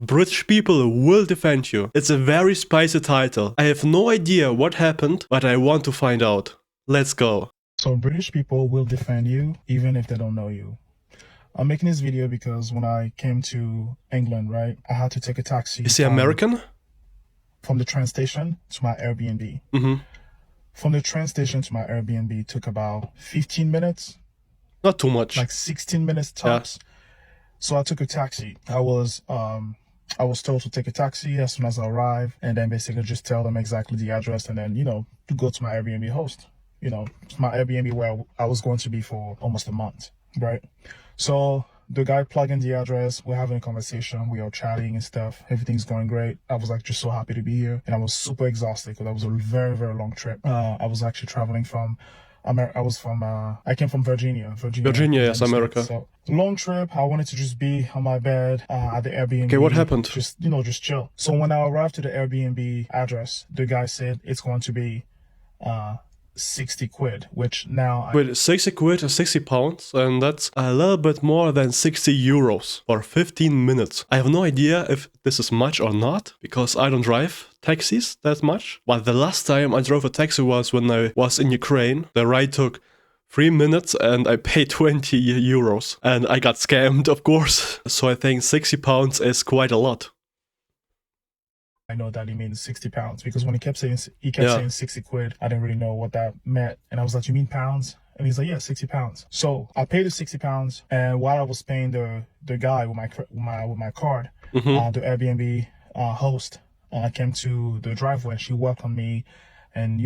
British people will defend you. It's a very spicy title. I have no idea what happened, but I want to find out. Let's go. So British people will defend you even if they don't know you. I'm making this video because when I came to England, right, I had to take a taxi. Is he American? From the train station to my Airbnb. From the train station to my Airbnb took about 15 minutes. Not too much. Like 16 minutes tops. Yeah. So I took a taxi. I was told to take a taxi as soon as I arrived, and then basically just tell them exactly the address, and then, to go to my Airbnb host. My Airbnb where I was going to be for almost a month, right? So the guy plugged in the address, we're having a conversation, we are chatting and stuff, everything's going great. I was like just so happy to be here, and I was super exhausted because that was a very, very long trip. I was actually traveling from I came from Virginia, yes, America. So long trip. I wanted to just be on my bed at the Airbnb. Okay, what happened? Just chill. So when I arrived to the Airbnb address, the guy said it's going to be 60 quid, which now... Wait, 60 quid is 60 pounds, and that's a little bit more than 60 euros for 15 minutes. I have no idea if this is much or not, because I don't drive taxis that much. But the last time I drove a taxi was when I was in Ukraine. The ride took 3 minutes and I paid 20 euros. And I got scammed, of course. So I think 60 pounds is quite a lot. I know that he means 60 pounds because when he kept saying 60 quid, I didn't really know what that meant. And I was like, you mean pounds? And he's like, yeah, 60 pounds. So I paid the 60 pounds. And while I was paying the guy with my card, the Airbnb host came to the driveway. She welcomed me, and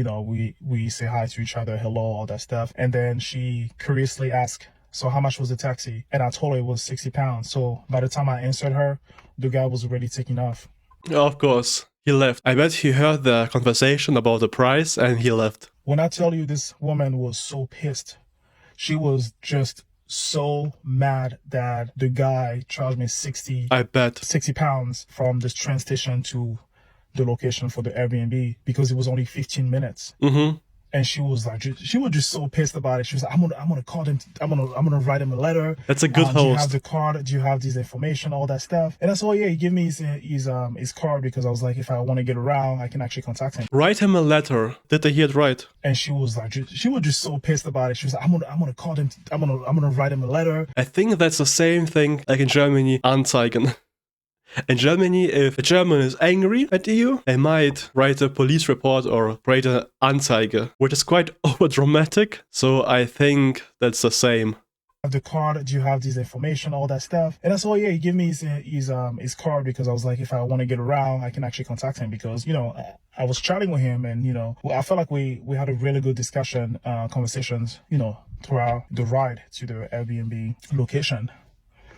we say hi to each other, hello, all that stuff. And then she curiously asked, so how much was the taxi? And I told her it was 60 pounds. So by the time I answered her, the guy was already taking off. Of course, he left. I bet he heard the conversation about the price and he left. When I tell you this woman was so pissed, she was just so mad that the guy charged me 60 pounds from this train station to the location for the Airbnb because it was only 15 minutes. And she was just so pissed about it. She was like, I'm gonna call them. I'm gonna write him a letter. That's a good host. Do you have the card? Do you have this information? All that stuff. And I said, oh yeah, he gave me his card because I was like, if I want to get around, I can actually contact him. Write him a letter. Did I hear it right? And she was just so pissed about it. She was like, I'm gonna call them. I'm gonna write him a letter. I think that's the same thing like in Germany. Anzeigen. In Germany, if a German is angry at you, they might write a police report or write an Anzeige, which is quite over-dramatic, so I think that's the same. Have the card, do you have this information, all that stuff? And I said, oh yeah, he gave me his card because I was like, if I want to get around, I can actually contact him because, I was chatting with him and, I felt like we had a really good discussion, conversations, throughout the ride to the Airbnb location.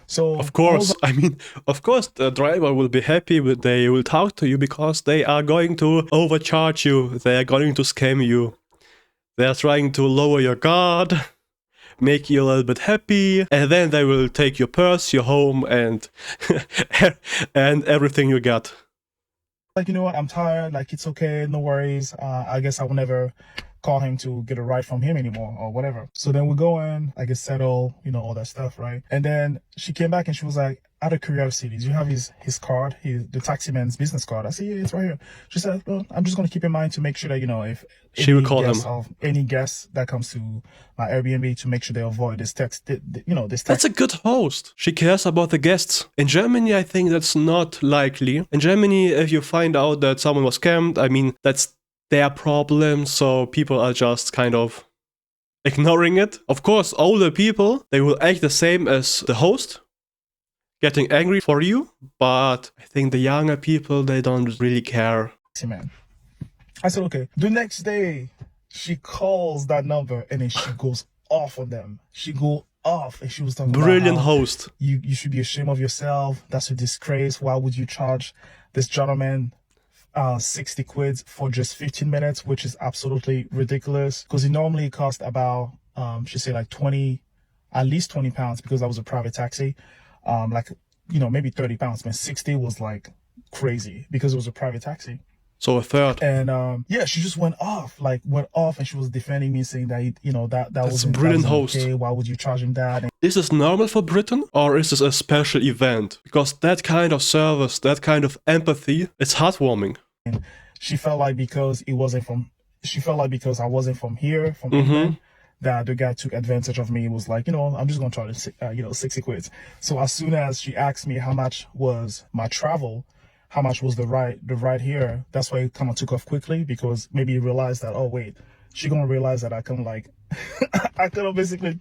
So of course, the driver will be happy, but they will talk to you because they are going to overcharge you. They are going to scam you. They are trying to lower your guard, make you a little bit happy, and then they will take your purse, your home, and and everything you got. Like, you know what? I'm tired. Like, it's okay. No worries. I guess I will never call him to get a ride from him anymore or whatever. So then we go in, I get settled, all that stuff, right? And then she came back and she was like, out of curiosity, do you have his card, the taximan's business card? I said, yeah, it's right here. She said, well, I'm just going to keep in mind to make sure that, if she will call him any guest that comes to my Airbnb to make sure they avoid this text, this text. That's a good host. She cares about the guests. In Germany, I think that's not likely. In Germany, if you find out that someone was scammed, I mean, that's their problem, so people are just kind of ignoring it. Of course, older people, they will act the same as the host, getting angry for you, but I think the younger people, they don't really care. Man, I said, okay. The next day, she calls that number and then she goes off on them. She go off and she was talking brilliant about host. You should be ashamed of yourself. That's a disgrace. Why would you charge this gentleman 60 quid for just 15 minutes, which is absolutely ridiculous because it normally costs about she said like at least 20 pounds because that was a private taxi, maybe 30 pounds, but 60 was like crazy because it was a private taxi. So a third. And yeah, she just went off, and she was defending me, saying that That's wasn't brilliant host. okay. Why would you charge him that? And Is this normal for Britain, or is this a special event? Because that kind of service, that kind of empathy, it's heartwarming. she felt like because I wasn't from here, from England, that the guy took advantage of me. It was like, I'm just gonna charge 60 quid. So as soon as she asked me how much was my travel, how much was the ride here, that's why it kind of took off quickly, because maybe he realized that, oh wait, she gonna realize that I kind of like I could have basically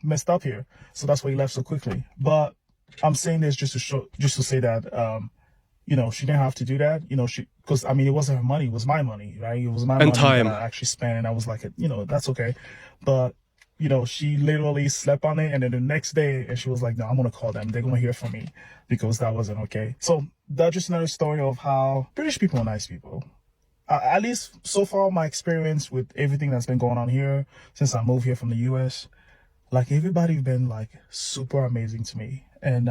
messed up here. So that's why he left so quickly. But I'm saying this just to say that she didn't have to do that. Because I mean, it wasn't her money, it was my money, right? It was my money time that I actually spent, and I was like, that's okay. But she literally slept on it, and then the next day, and she was like, no, I'm gonna call them. They're gonna hear from me, because that wasn't okay. So that's just another story of how British people are nice people. At least so far, my experience with everything that's been going on here since I moved here from the US, like everybody's been like super amazing to me. And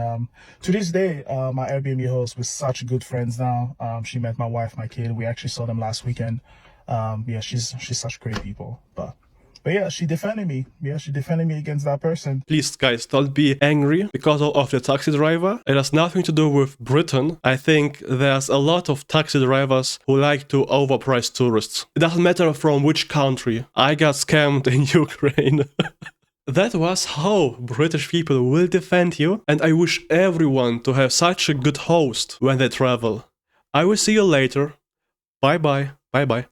to this day, my Airbnb host, we're such good friends now. She met my wife, my kid. We actually saw them last weekend. Yeah, she's such great people. But yeah, she defended me. Yeah, she defended me against that person. Please, guys, don't be angry because of the taxi driver. It has nothing to do with Britain. I think there's a lot of taxi drivers who like to overprice tourists. It doesn't matter from which country. I got scammed in Ukraine. That was how British people will defend you, and I wish everyone to have such a good host when they travel. I will see you later. Bye bye. Bye bye.